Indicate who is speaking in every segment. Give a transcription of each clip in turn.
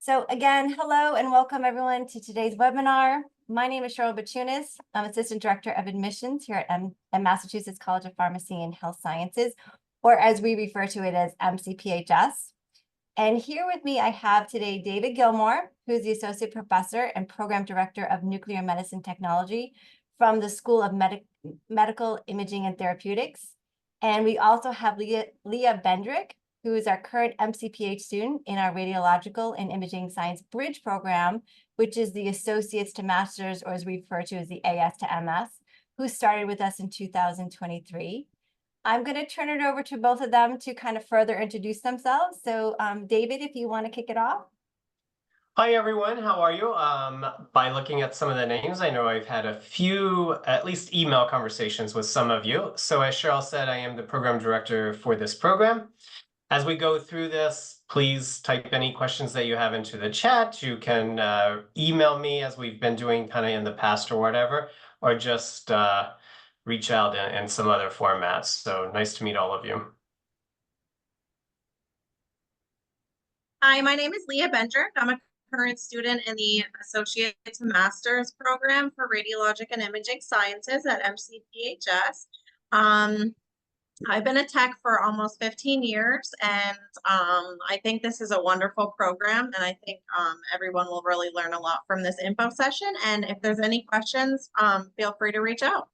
Speaker 1: So again, hello and welcome everyone to today's webinar. My name is Cheryl Bachunas. I'm Assistant Director of Admissions here at Massachusetts College of Pharmacy and Health Sciences, or as we refer to it as MCPHS. And here with me, I have today David Gilmore, who is the Associate Professor and Program Director of Nuclear Medicine Technology from the School of Medical Imaging and Therapeutics. And we also have Leah Bendrick, who is our current MCPH student in our Radiological and Imaging Science Bridge program, which is the Associates to Masters, or as we refer to as the AS to MS, who started with us in 2023. I'm going to turn it over to both of them to kind of further introduce themselves. So David, if you want to kick it off.
Speaker 2: Hi, everyone. How are you? By looking at some of the names, I know I've had a few, at least email conversations with some of you. So as Cheryl said, I am the program director for this program. As we go through this, please type any questions that you have into the chat. You can email me as we've been doing kind of in the past or whatever, or just reach out in some other formats. So nice to meet all of you.
Speaker 3: Hi, my name is Leah Bendrick. I'm a current student in the Associate to Master's program for Radiologic and Imaging Sciences at MCPHS. I've been a tech for almost 15 years, and I think this is a wonderful program, and I think everyone will really learn a lot from this info session. And if there's any questions, feel free to reach out.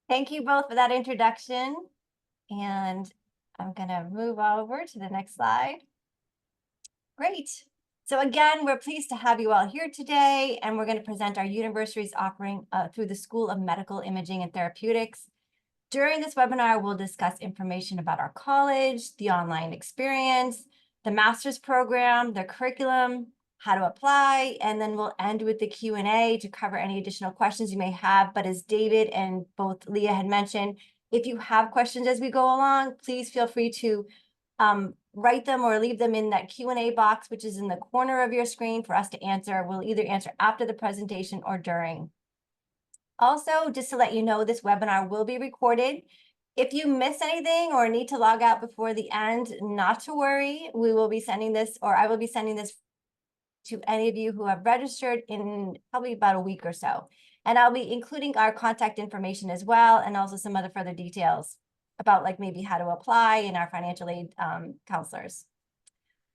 Speaker 1: Thank you both for that introduction. And I'm going to move over to the next slide. Great. So again, we're pleased to have you all here today, and we're going to present our university's offering through the School of Medical Imaging and Therapeutics. During this webinar, we'll discuss information about our college, the online experience, the master's program, their curriculum, how to apply, and then we'll end with the Q&A to cover any additional questions you may have. But as David and both Leah had mentioned, if you have questions as we go along, please feel free to write them or leave them in that Q&A box, which is in the corner of your screen for us to answer. We'll either answer after the presentation or during. Also, just to let you know, this webinar will be recorded. If you miss anything or need to log out before the end, not to worry. We will be sending this, or I will be sending this to any of you who have registered in probably about a week or so. And I'll be including our contact information as well, and also some other further details about like maybe how to apply and our financial aid counselors.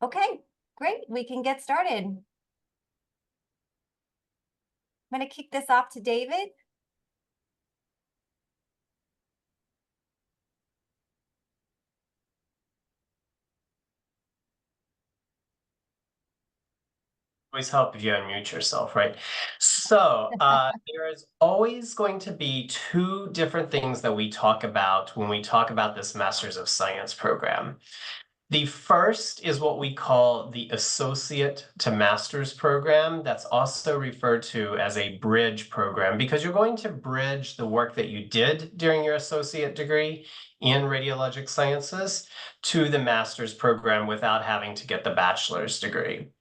Speaker 1: Okay, great. We can get started. I'm going to kick this off to David.
Speaker 2: Always help if you unmute yourself, right? So there is always going to be two different things that we talk about when we talk about this Masters of Science program. The first is what we call the Associate to Master's program. That's also referred to as a bridge program, because you're going to bridge the work that you did during your associate degree in radiologic sciences to the master's program without having to get the bachelor's degree.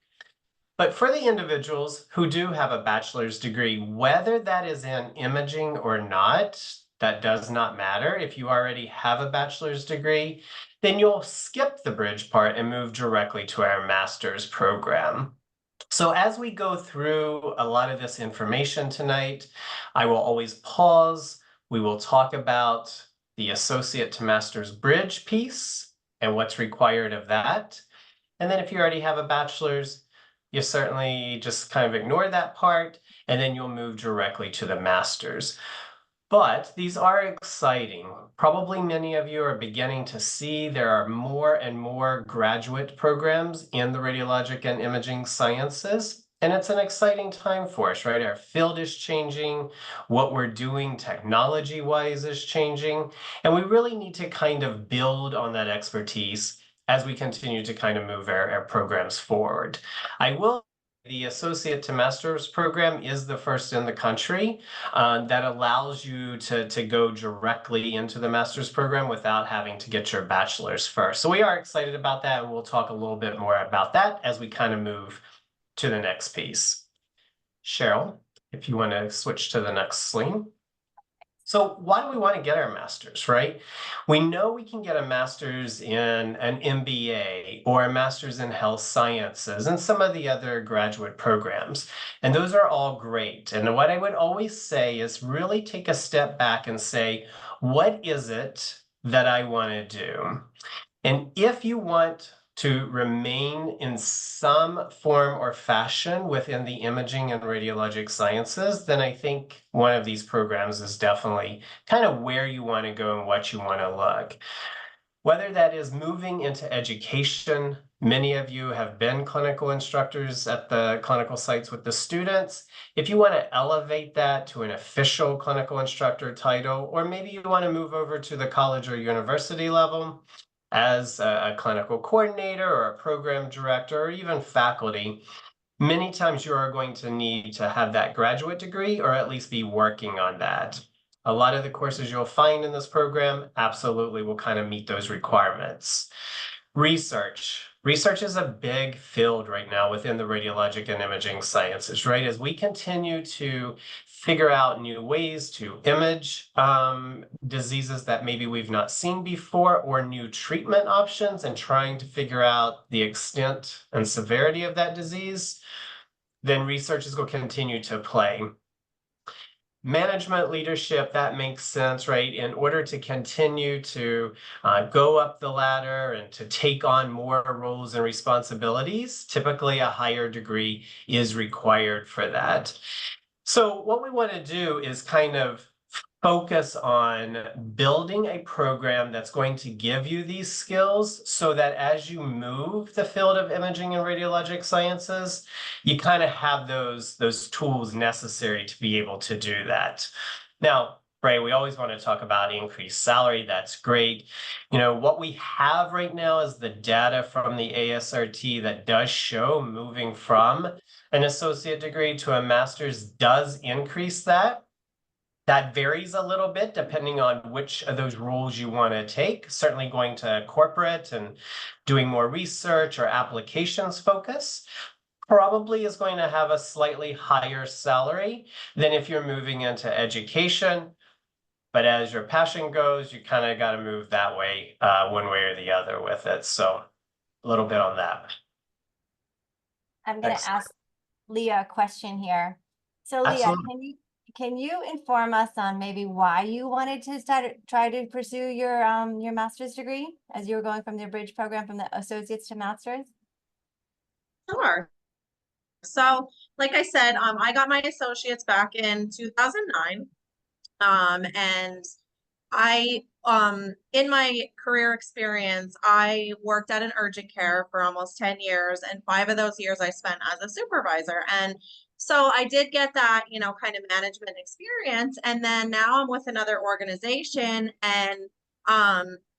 Speaker 2: But for the individuals who do have a bachelor's degree, whether that is in imaging or not, that does not matter. If you already have a bachelor's degree, then you'll skip the bridge part and move directly to our master's program. So as we go through a lot of this information tonight, I will always pause. We will talk about the associate to master's bridge piece and what's required of that. And then if you already have a bachelor's, you certainly just kind of ignore that part, and then you'll move directly to the master's. But these are exciting. Probably many of you are beginning to see there are more and more graduate programs in the radiologic and imaging sciences. And it's an exciting time for us, right? Our field is changing. What we're doing technology-wise is changing. And we really need to kind of build on that expertise as we continue to kind of move our programs forward. The Associate to Master's program is the first in the country that allows you to go directly into the master's program without having to get your bachelor's first. So we are excited about that, and we'll talk a little bit more about that as we kind of move to the next piece. Cheryl, if you want to switch to the next slide. So why do we want to get our master's, right? We know we can get a master's in an MBA or a master's in health sciences and some of the other graduate programs. And those are all great. And what I would always say is really take a step back and say, what is it that I want to do? And if you want to remain in some form or fashion within the imaging and radiologic sciences, then I think one of these programs is definitely kind of where you want to go and what you want to look. Whether that is moving into education, many of you have been clinical instructors at the clinical sites with the students. If you want to elevate that to an official clinical instructor title, or maybe you want to move over to the college or university level, as a clinical coordinator or a program director or even faculty, many times you are going to need to have that graduate degree or at least be working on that. A lot of the courses you'll find in this program absolutely will kind of meet those requirements. Research. Research is a big field right now within the radiologic and imaging sciences, right? As we continue to figure out new ways to image diseases that maybe we've not seen before, or new treatment options, and trying to figure out the extent and severity of that disease, then research is going to continue to play. Management leadership, that makes sense, right? In order to continue to go up the ladder and to take on more roles and responsibilities, typically a higher degree is required for that. So what we want to do is kind of focus on building a program that's going to give you these skills so that as you move the field of imaging and radiologic sciences, you kind of have those tools necessary to be able to do that. Now, right, we always want to talk about increased salary. That's great. You know, what we have right now is the data from the ASRT that does show moving from an associate degree to a master's does increase that. That varies a little bit depending on which of those roles you want to take. Certainly going to corporate and doing more research or applications focus probably is going to have a slightly higher salary than if you're moving into education. But as your passion goes, you kind of got to move that way, one way or the other with it. So a little bit on that.
Speaker 1: I'm going to ask Leah a question here. So Leah,
Speaker 2: Absolutely.
Speaker 1: can you inform us on maybe why you wanted to try to pursue your master's degree as you were going from the bridge program from the associates to master's?
Speaker 3: Sure. So, like I said, I got my associates back in 2009. And I, in my career experience, I worked at an urgent care for almost 10 years, and 5 of those years I spent as a supervisor. And so I did get that, you know, kind of management experience. And then now I'm with another organization, and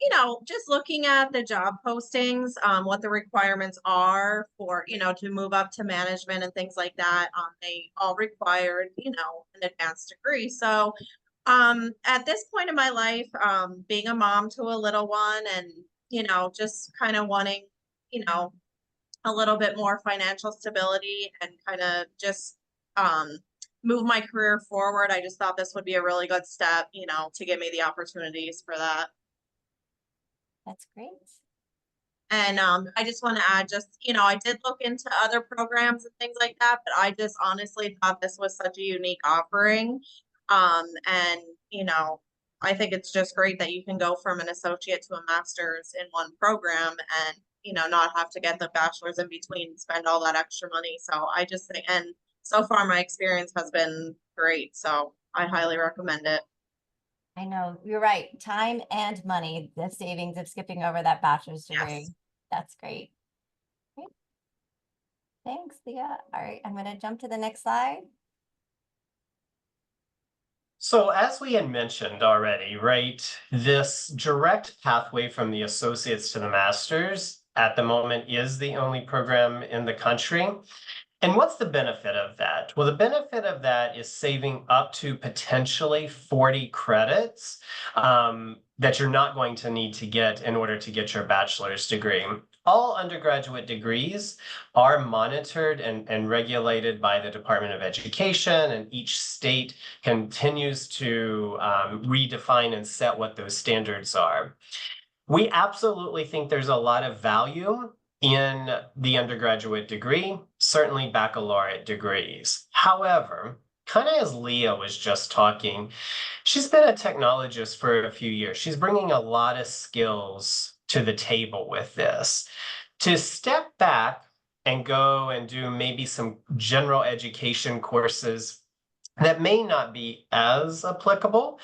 Speaker 3: you know, just looking at the job postings, what the requirements are for, you know, to move up to management and things like that. They all required, you know, an advanced degree. So at this point in my life, being a mom to a little one, and, you know, just kind of wanting, you know, a little bit more financial stability and kind of just move my career forward, I just thought this would be a really good step, you know, to give me the opportunities for that.
Speaker 1: That's great.
Speaker 3: And I just want to add, just, you know, I did look into other programs and things like that, but I just honestly thought this was such a unique offering. And, you know, I think it's just great that you can go from an associate to a master's in one program and, you know, not have to get the bachelor's in between, spend all that extra money. So I just think, and so far my experience has been great. So I highly recommend it.
Speaker 1: I know, you're right. Time and money, the savings of skipping over that bachelor's degree.
Speaker 3: Yes.
Speaker 1: That's great. Great. Thanks, Leah. All right, I'm going to jump to the next slide.
Speaker 2: So as we had mentioned already, right, this direct pathway from the associates to the masters at the moment is the only program in the country. And what's the benefit of that? Well, the benefit of that is saving up to potentially 40 credits that you're not going to need to get in order to get your bachelor's degree. all undergraduate degrees are monitored and regulated by the Department of Education, and each state continues to redefine and set what those standards are. We absolutely think there's a lot of value in the undergraduate degree, certainly baccalaureate degrees. However, kind of as Leah was just talking, she's been a technologist for a few years. She's bringing a lot of skills to the table with this. To step back and go and do maybe some general education courses that may not be as applicable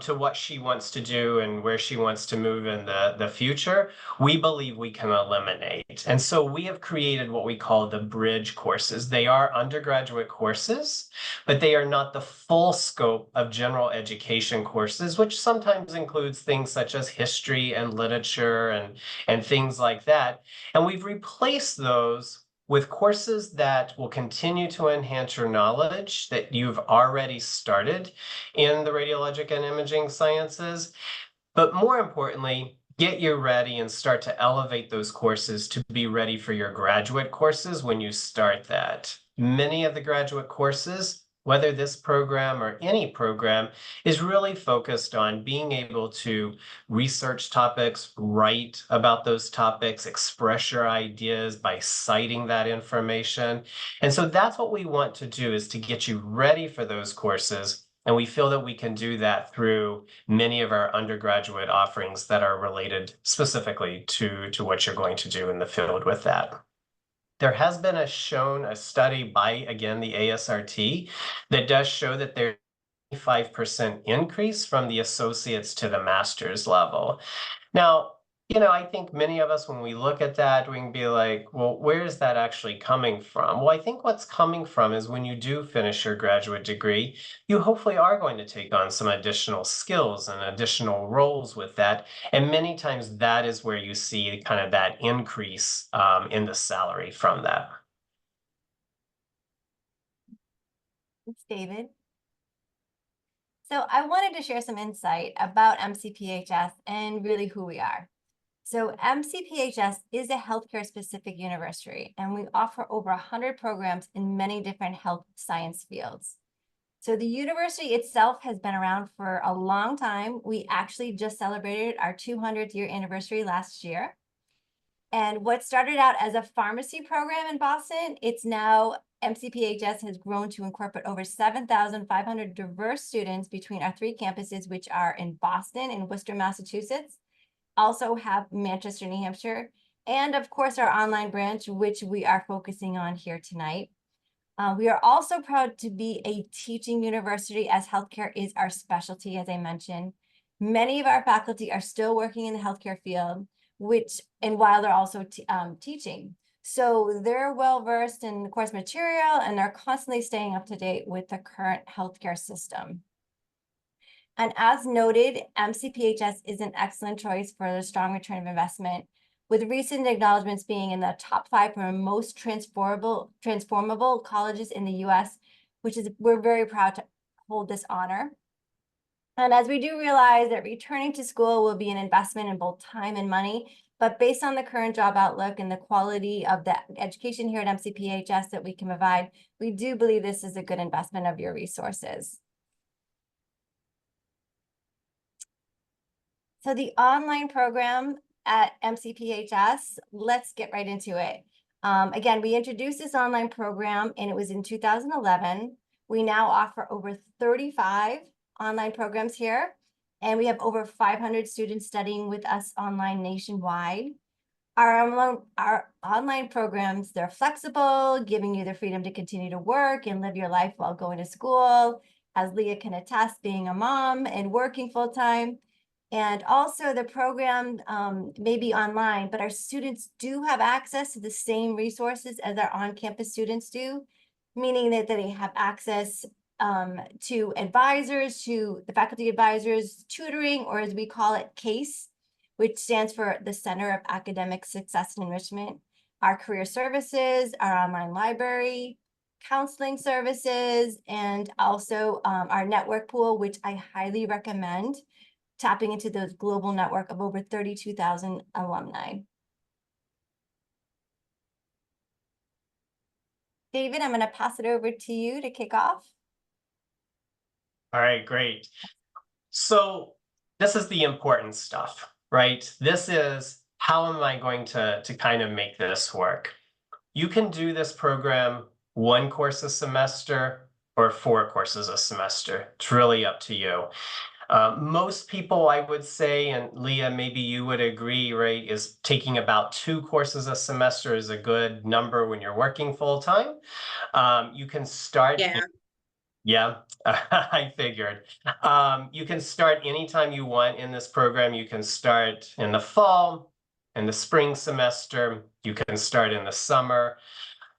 Speaker 2: to what she wants to do and where she wants to move in the future, we believe we can eliminate. And so we have created what we call the bridge courses. They are undergraduate courses, but they are not the full scope of general education courses, which sometimes includes things such as history and literature and things like that. And we've replaced those with courses that will continue to enhance your knowledge that you've already started in the radiologic and imaging sciences, but more importantly, get you ready and start to elevate those courses to be ready for your graduate courses when you start that. Many of the graduate courses, whether this program or any program, is really focused on being able to research topics, write about those topics, express your ideas by citing that information. And so that's what we want to do, is to get you ready for those courses. And we feel that we can do that through many of our undergraduate offerings that are related specifically to what you're going to do in the field with that. There has been a study by, again, the ASRT that does show that there's a 5% increase from the associates to the master's level. Now, I think many of us, when we look at that, we can be like, well, where is that actually coming from? Well, I think what's coming from is when you do finish your graduate degree, you hopefully are going to take on some additional skills and additional roles with that. And many times that is where you see kind of that increase in the salary from that.
Speaker 1: Thanks, David. So I wanted to share some insight about MCPHS and really who we are. So MCPHS is a healthcare specific university, and we offer over 100 programs in many different health science fields. So the university itself has been around for a long time. We actually just celebrated our 200th year anniversary last year. And what started out as a pharmacy program in Boston, it's now MCPHS has grown to incorporate over 7,500 diverse students between our 3 campuses, which are in Boston and Worcester, Massachusetts, also have Manchester, New Hampshire, and of course our online branch, which we are focusing on here tonight. We are also proud to be a teaching university, as healthcare is our specialty, as I mentioned. Many of our faculty are still working in the healthcare field, while they're also teaching. So they're well-versed in the course material, and they're constantly staying up to date with the current healthcare system. And as noted, MCPHS is an excellent choice for the strong return of investment, with recent acknowledgements being in the top 5 for most transformable colleges in the US, we're very proud to hold this honor. And as we do realize that returning to school will be an investment in both time and money, but based on the current job outlook and the quality of the education here at MCPHS that we can provide, we do believe this is a good investment of your resources. So the online program at MCPHS, let's get right into it. Again, we introduced this online program, and it was in 2011. We now offer over 35 online programs here, and we have over 500 students studying with us online nationwide. Our online programs, they're flexible, giving you the freedom to continue to work and live your life while going to school, as Leah can attest, being a mom and working full-time. And also the program may be online, but our students do have access to the same resources as our on-campus students do, meaning that they have access to advisors, to the faculty advisors, tutoring, or as we call it, CASE, which stands for the Center of Academic Success and Enrichment, our career services, our online library, counseling services, and also our network pool, which I highly recommend tapping into those global network of over 32,000 alumni. David, I'm going to pass it over to you to kick off.
Speaker 2: All right, great. So this is the important stuff, right? This is how am I going to kind of make this work? You can do this program 1 course a semester or 4 courses a semester. It's really up to you. Most people, I would say, and Leah, maybe you would agree, right, is taking about 2 courses a semester is a good number when you're working full time. You can start.
Speaker 3: Yeah.
Speaker 2: Yeah, I figured. You can start anytime you want in this program. You can start in the fall, in the spring semester. You can start in the summer.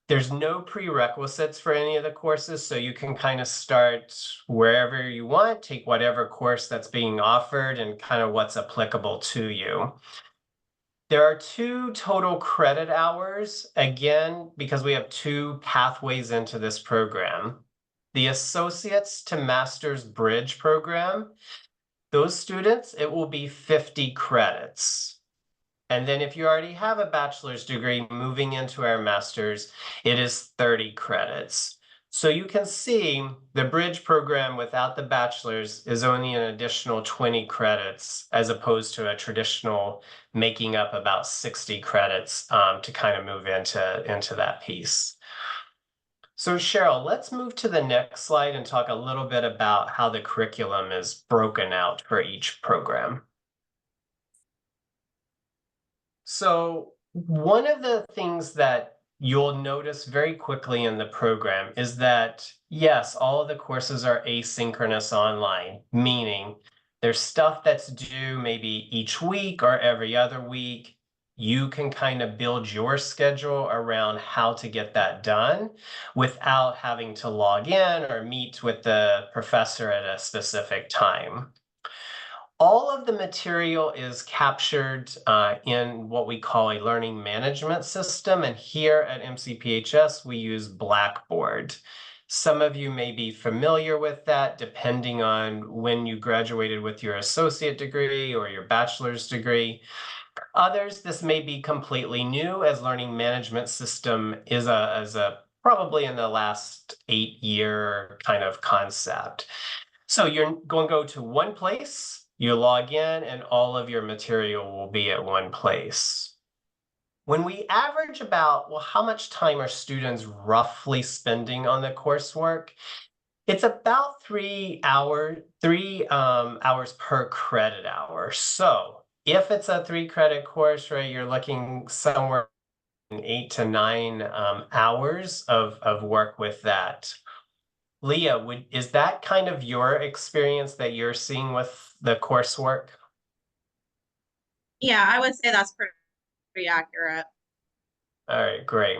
Speaker 2: There's no prerequisites for any of the courses, so you can kind of start wherever you want, take whatever course that's being offered and kind of what's applicable to you. There are 2 total credit hours, again, because we have 2 pathways into this program. The Associates to Master's Bridge program, those students, it will be 50 credits. And then if you already have a bachelor's degree, moving into our master's, it is 30 credits. So you can see the bridge program without the bachelor's is only an additional 20 credits as opposed to a traditional making up about 60 credits to kind of move into that piece. So Cheryl, let's move to the next slide and talk a little bit about how the curriculum is broken out for each program. So one of the things that you'll notice very quickly in the program is that, yes, all of the courses are asynchronous online, meaning there's stuff that's due maybe each week or every other week. You can kind of build your schedule around how to get that done without having to log in or meet with the professor at a specific time. All of the material is captured in what we call a learning management system. And here at MCPHS, we use Blackboard. Some of you may be familiar with that depending on when you graduated with your associate degree or your bachelor's degree. Others, this may be completely new, as learning management system is a probably in the last 8-year kind of concept. So you're going to go to one place, you log in, and all of your material will be at one place. When we average about, well, how much time are students roughly spending on the coursework? It's about 3 hours per credit hour. So if it's a 3 credit course, right, you're looking somewhere in 8 to 9 hours of work with that. Leah, is that kind of your experience that you're seeing with the coursework?
Speaker 3: Yeah, I would say that's pretty accurate.
Speaker 2: All right, great.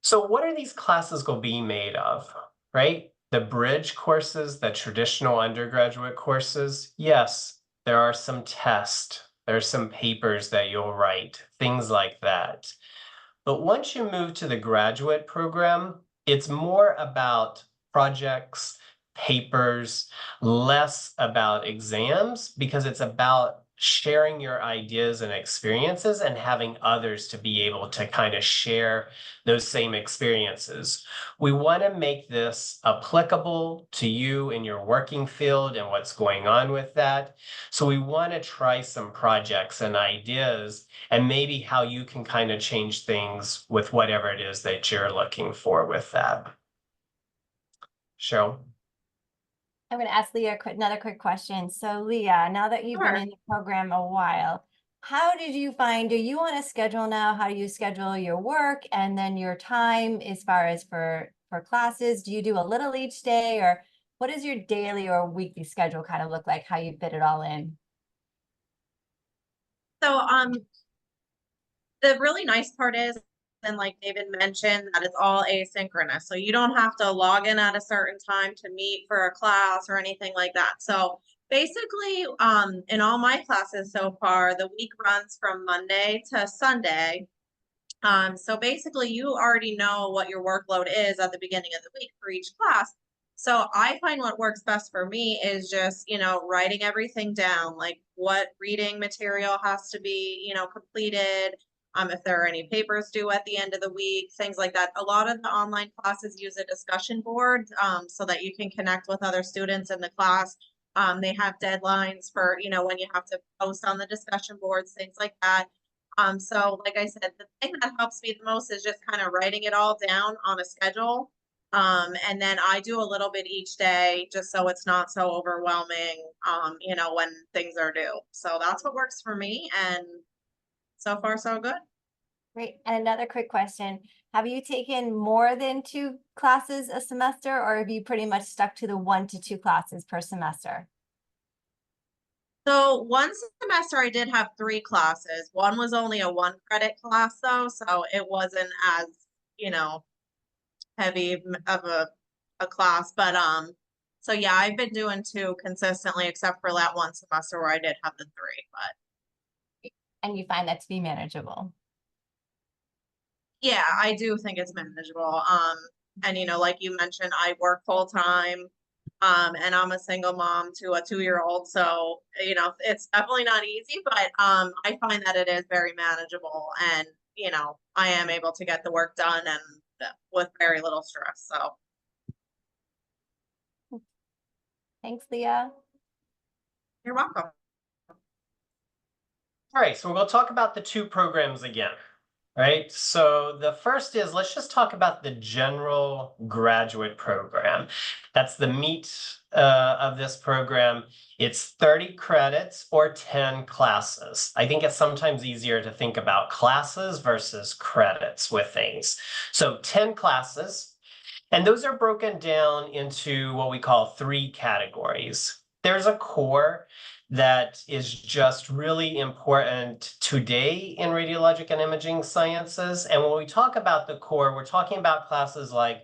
Speaker 2: So what are these classes going to be made of, right? The bridge courses, the traditional undergraduate courses, yes, there are some tests, there are some papers that you'll write, things like that. But once you move to the graduate program, it's more about projects, papers, less about exams, because it's about sharing your ideas and experiences and having others to be able to kind of share those same experiences. We want to make this applicable to you in your working field and what's going on with that. So we want to try some projects and ideas and maybe how you can kind of change things with whatever it is that you're looking for with that. Cheryl?
Speaker 1: I'm going to ask Leah another quick question. So Leah, now that you've been
Speaker 3: Sure.
Speaker 1: in the program a while, how did you find, do you want to schedule now? How do you schedule your work and then your time as far as for classes? Do you do a little each day, or what does your daily or weekly schedule kind of look like, how you fit it all in?
Speaker 3: So the really nice part is, and like David mentioned, that it's all asynchronous. So you don't have to log in at a certain time to meet for a class or anything like that. So basically, in all my classes so far, the week runs from Monday to Sunday. So basically you already know what your workload is at the beginning of the week for each class. So I find what works best for me is just, writing everything down, like what reading material has to be, completed, if there are any papers due at the end of the week, things like that. A lot of the online classes use a discussion board so that you can connect with other students in the class. They have deadlines for, when you have to post on the discussion boards, things like that. So like I said, the thing that helps me the most is just kind of writing it all down on a schedule. And then I do a little bit each day just so it's not so overwhelming, when things are due. So that's what works for me. And so far, so good.
Speaker 1: Great. And another quick question. Have you taken more than 2 classes a semester, or have you pretty much stuck to the 1 to 2 classes per semester?
Speaker 3: So one semester I did have 3 classes. One was only a 1 credit class though, so it wasn't as, heavy of a class. But so yeah, I've been doing 2 consistently, except for that one semester where I did have the 3. But
Speaker 1: And you find that to be manageable?
Speaker 3: yeah, I do think it's manageable. And like you mentioned, I work full time. And I'm a single mom to a 2-year-old. So, it's definitely not easy, but I find that it is very manageable, and, I am able to get the work done and with very little stress. So
Speaker 1: Thanks, Leah.
Speaker 3: you're welcome.
Speaker 2: All right, so we'll talk about the 2 programs again. Right. So the first is, let's just talk about the general graduate program. That's the meat of this program. It's 30 credits or 10 classes. I think it's sometimes easier to think about classes versus credits with things. So 10 classes, and those are broken down into what we call 3 categories. There's a core that is just really important today in radiologic and imaging sciences. And when we talk about the core, we're talking about classes like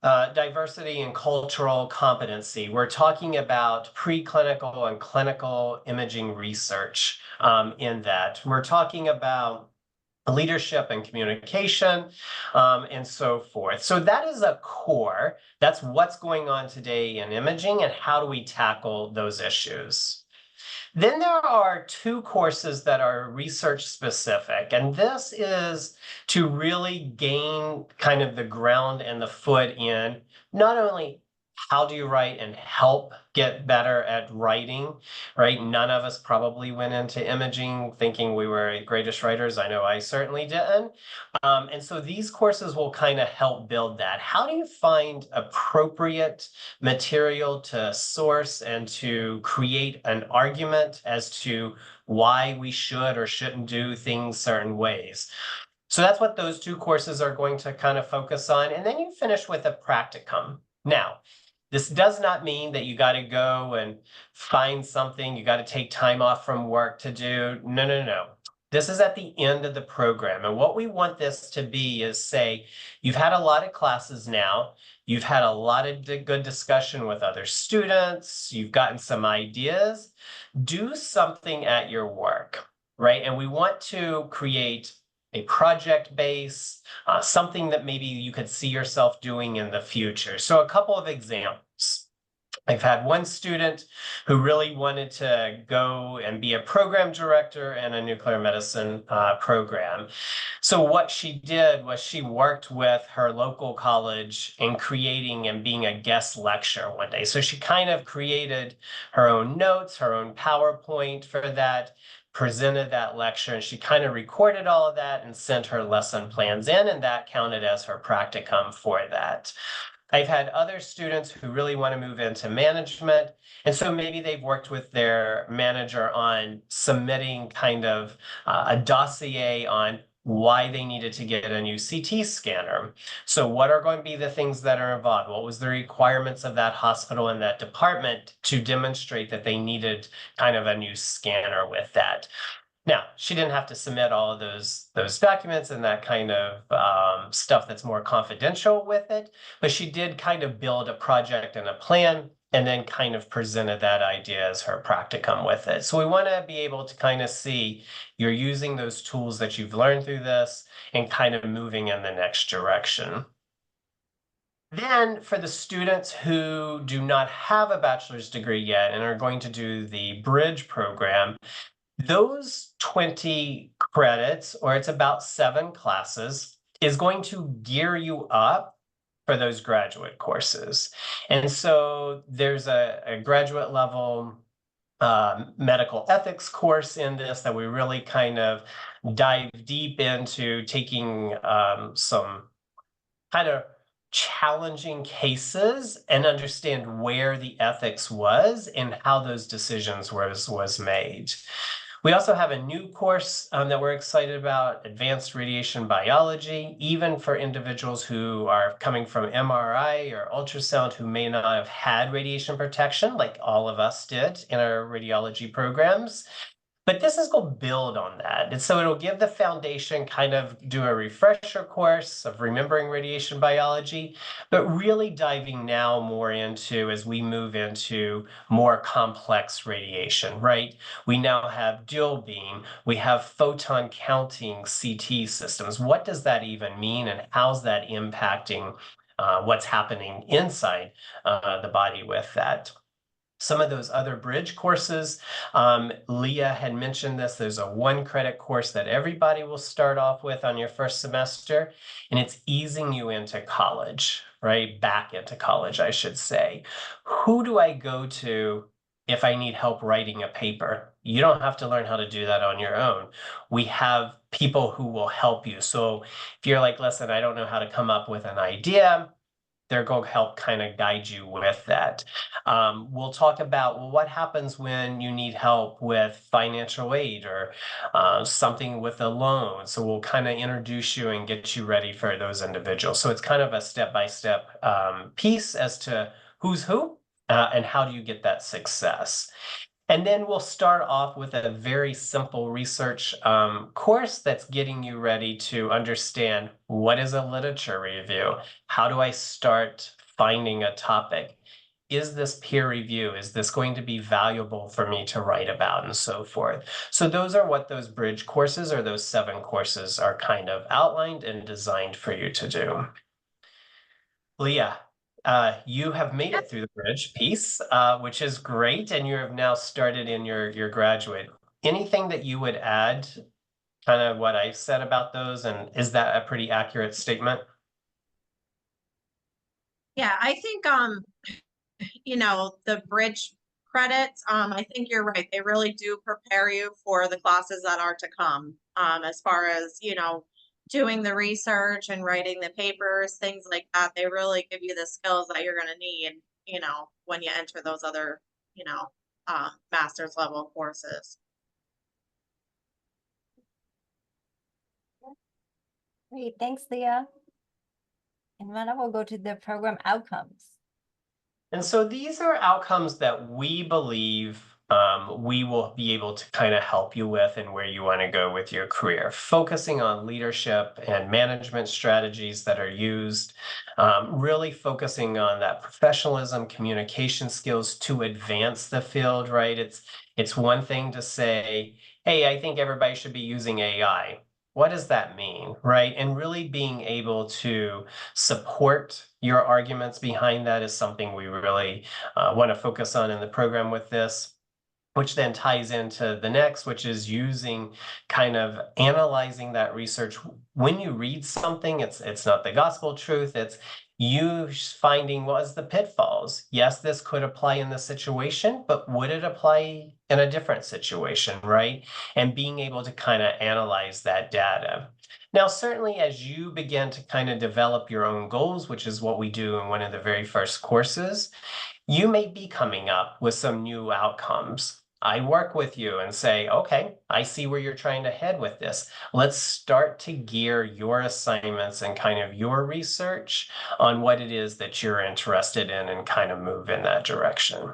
Speaker 2: diversity and cultural competency. We're talking about preclinical and clinical imaging research in that. We're talking about leadership and communication, and so forth. So that is a core. That's what's going on today in imaging and how do we tackle those issues. Then there are 2 courses that are research specific, and this is to really gain kind of the ground and the foot in not only how do you write and help get better at writing, right? None of us probably went into imaging thinking we were greatest writers. I know I certainly didn't. And so these courses will kind of help build that. How do you find appropriate material to source and to create an argument as to why we should or shouldn't do things certain ways? So that's what those 2 courses are going to kind of focus on. And then you finish with a practicum. Now, this does not mean that you got to go and find something, you got to take time off from work to do. No, no, no. This is at the end of the program. And what we want this to be is, say, you've had a lot of classes now, you've had a lot of good discussion with other students, you've gotten some ideas, do something at your work, right? And we want to create a project base, something that maybe you could see yourself doing in the future. So a couple of examples. I've had one student who really wanted to go and be a program director in a nuclear medicine program. So what she did was she worked with her local college in creating and being a guest lecturer one day. So she kind of created her own notes, her own PowerPoint for that, presented that lecture, and she kind of recorded all of that and sent her lesson plans in, and that counted as her practicum for that. I've had other students who really want to move into management, and so maybe they've worked with their manager on submitting kind of a dossier on why they needed to get a new CT scanner. So what are going to be the things that are involved? What was the requirements of that hospital and that department to demonstrate that they needed kind of a new scanner with that? Now, she didn't have to submit all of those documents and that kind of stuff that's more confidential with it, but she did kind of build a project and a plan and then kind of presented that idea as her practicum with it. So we want to be able to kind of see you're using those tools that you've learned through this and kind of moving in the next direction. Then for the students who do not have a bachelor's degree yet and are going to do the bridge program, those 20 credits, or it's about 7 classes, is going to gear you up for those graduate courses. And so there's a graduate level medical ethics course in this that we really kind of dive deep into, taking some kind of challenging cases and understand where the ethics was and how those decisions was made. We also have a new course that we're excited about, Advanced Radiation Biology, even for individuals who are coming from MRI or ultrasound who may not have had radiation protection like all of us did in our radiology programs. But this is going to build on that. And so it'll give the foundation, kind of do a refresher course of remembering radiation biology, but really diving now more into, as we move into more complex radiation, right? We now have dual beam, we have photon counting CT systems. What does that even mean, and how's that impacting what's happening inside the body with that? Some of those other bridge courses, Leah had mentioned this, there's a 1-credit course that everybody will start off with on your first semester, and it's easing you into college, right? Back into college, I should say. Who do I go to if I need help writing a paper? You don't have to learn how to do that on your own. We have people who will help you. So if you're like, listen, I don't know how to come up with an idea, they're going to help kind of guide you with that. We'll talk about, well, what happens when you need help with financial aid or something with a loan. So we'll kind of introduce you and get you ready for those individuals. So it's kind of a step-by-step piece as to who's who and how do you get that success. And then we'll start off with a very simple research course that's getting you ready to understand what is a literature review? How do I start finding a topic? Is this peer review? Is this going to be valuable for me to write about, and so forth? So those are what those bridge courses, or those 7 courses, are kind of outlined and designed for you to do. Leah, you have made it through the bridge piece, which is great, and you have now started in your graduate. Anything that you would add, kind of what I said about those, and is that a pretty accurate statement?
Speaker 3: Yeah, I think, the bridge credits, I think you're right. They really do prepare you for the classes that are to come, as far as, doing the research and writing the papers, things like that. They really give you the skills that you're going to need, when you enter those other, master's level courses.
Speaker 1: Great, thanks, Leah. And now we'll go to the program outcomes.
Speaker 2: And so these are outcomes that we believe we will be able to kind of help you with and where you want to go with your career, focusing on leadership and management strategies that are used, really focusing on that professionalism, communication skills to advance the field, right? It's one thing to say, hey, I think everybody should be using AI. What does that mean, right? And really being able to support your arguments behind that is something we really want to focus on in the program with this, which then ties into the next, which is using, kind of analyzing that research. When you read something, it's not the gospel truth, it's you finding what is the pitfalls. Yes, this could apply in this situation, but would it apply in a different situation, right? And being able to kind of analyze that data. Now, certainly as you begin to kind of develop your own goals, which is what we do in one of the very first courses, you may be coming up with some new outcomes. I work with you and say, okay, I see where you're trying to head with this. Let's start to gear your assignments and kind of your research on what it is that you're interested in and kind of move in that direction.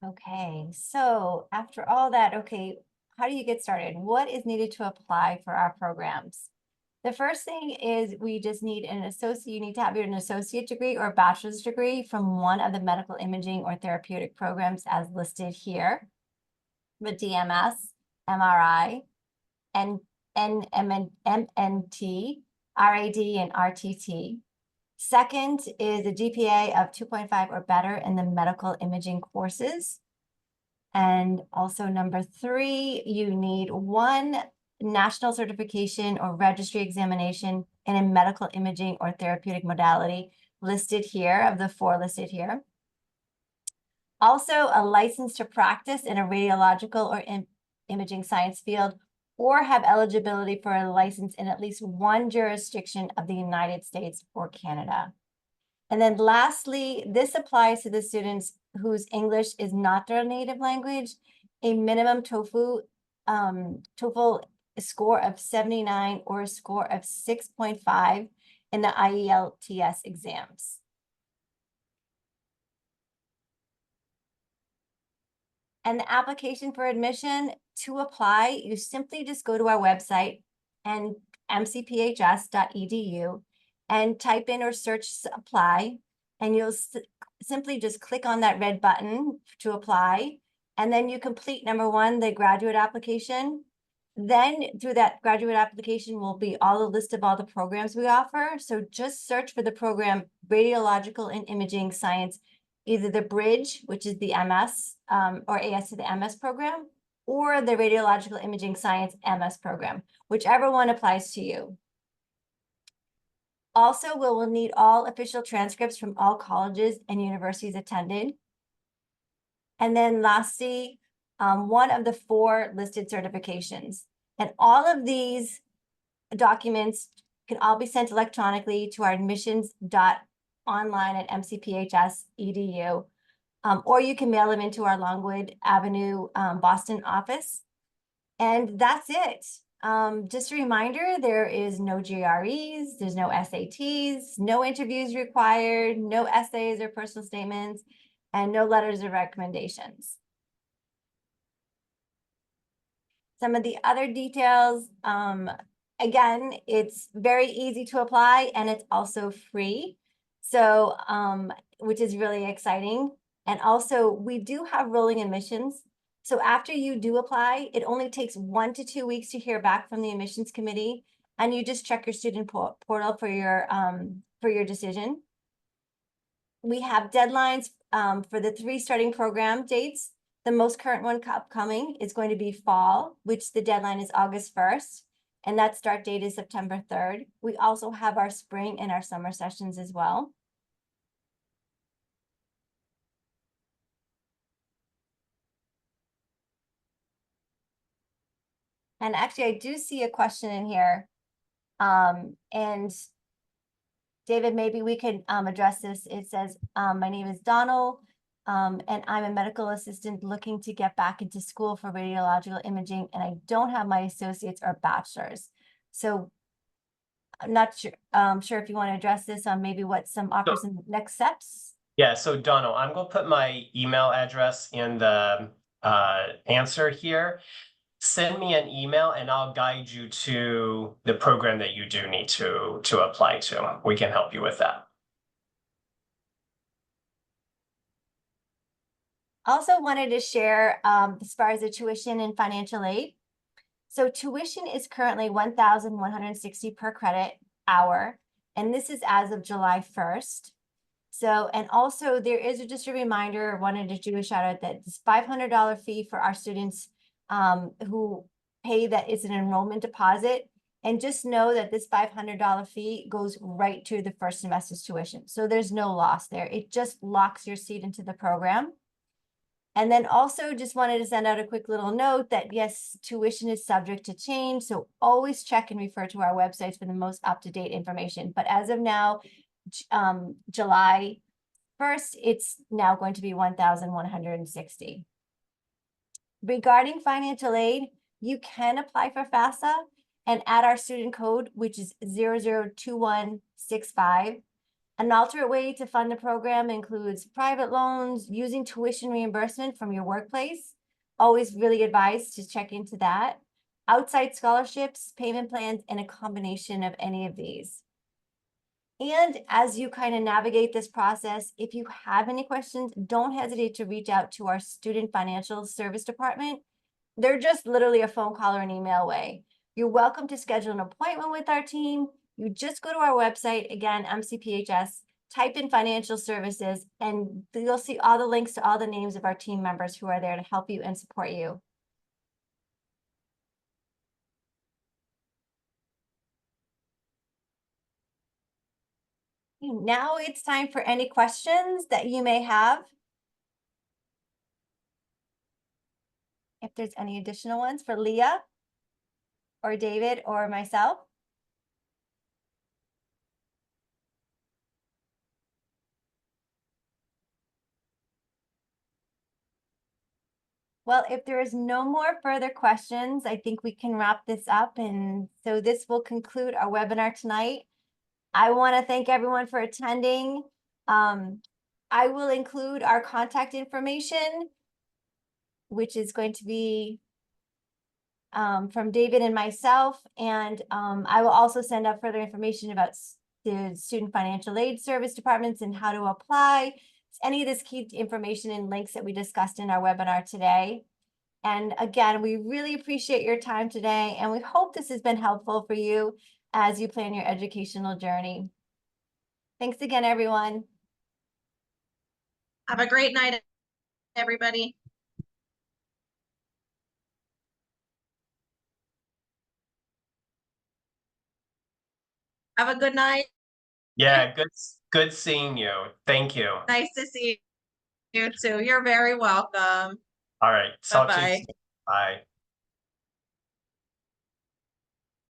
Speaker 1: Okay, so after all that, okay, how do you get started? What is needed to apply for our programs? The first thing is we just need an associate. You need to have an associate degree or a bachelor's degree from one of the medical imaging or therapeutic programs as listed here. The DMS, MRI, MNT, RAD, and RTT. Second is a GPA of 2.5 or better in the medical imaging courses. And also number 3, you need 1 national certification or registry examination in a medical imaging or therapeutic modality listed here, of the 4 listed here. Also, a license to practice in a radiological or imaging science field, or have eligibility for a license in at least 1 jurisdiction of the United States or Canada. And then lastly, this applies to the students whose English is not their native language, a minimum TOEFL score of 79 or a score of 6.5 in the IELTS exams. And the application for admission, to apply, you simply just go to our website and mcphs.edu and type in or search apply, and you'll simply just click on that red button to apply. And then you complete number 1, the graduate application. Then through that graduate application will be all the list of all the programs we offer. So just search for the program Radiological and Imaging Science, either the Bridge, which is the MS or AS to the MS program, or the Radiological Imaging Science MS program, whichever one applies to you. Also, we will need all official transcripts from all colleges and universities attended. And then lastly, 1 of the 4 listed certifications. And all of these documents can all be sent electronically to our admissions.online@mcphs.edu, or you can mail them into our Longwood Avenue, Boston office. And that's it. Just a reminder, there is no GREs, there's no SATs, no interviews required, no essays or personal statements, and no letters of recommendations. Some of the other details, again, it's very easy to apply and it's also free. So, which is really exciting. And also we do have rolling admissions. So after you do apply, it only takes 1 to 2 weeks to hear back from the admissions committee, and you just check your student portal for your decision. We have deadlines for the 3 starting program dates. The most current one upcoming is going to be fall, which the deadline is August 1st, and that start date is September 3rd. We also have our spring and our summer sessions as well. And actually, I do see a question in here. And David, maybe we could address this. It says, my name is Donald, and I'm a medical assistant looking to get back into school for radiological imaging, and I don't have my associates or bachelor's. So I'm not sure, sure if you want to address this on maybe what some offers and next steps.
Speaker 2: Yeah, so Donald, I'm going to put my email address in the answer here. Send me an email and I'll guide you to the program that you do need to apply to. We can help you with that.
Speaker 1: Also wanted to share as far as the tuition and financial aid. So tuition is currently $1,160 per credit hour, and this is as of July 1st. So, and also there is just a reminder, wanted to do a shout out that this $500 fee for our students who pay that is an enrollment deposit. And just know that this $500 fee goes right to the first semester's tuition. So there's no loss there. It just locks your seat into the program. And then also just wanted to send out a quick little note that yes, tuition is subject to change. So always check and refer to our websites for the most up-to-date information. But as of now, July 1st, it's now going to be $1,160. Regarding financial aid, you can apply for FAFSA and add our student code, which is 002165. An alternate way to fund the program includes private loans, using tuition reimbursement from your workplace. Always really advised to check into that. Outside scholarships, payment plans, and a combination of any of these. And as you kind of navigate this process, if you have any questions, don't hesitate to reach out to our Student Financial Service Department. They're just literally a phone call or an email away. You're welcome to schedule an appointment with our team. You just go to our website, again, MCPHS, type in financial services, and you'll see all the links to all the names of our team members who are there to help you and support you. Now it's time for any questions that you may have. If there's any additional ones for Leah or David or myself. Well, if there is no more further questions, I think we can wrap this up. And so this will conclude our webinar tonight. I want to thank everyone for attending. I will include our contact information, which is going to be from David and myself. And I will also send out further information about the Student Financial Aid Service departments and how to apply. Any of this key information and links that we discussed in our webinar today. And again, we really appreciate your time today, and we hope this has been helpful for you as you plan your educational journey. Thanks again, everyone.
Speaker 3: Have a great night, everybody. Have a good night.
Speaker 2: Yeah, good seeing you. Thank you.
Speaker 3: Nice to see you too. You're very welcome.
Speaker 2: All right. Talk to you
Speaker 3: Bye-bye.
Speaker 2: soon. Bye.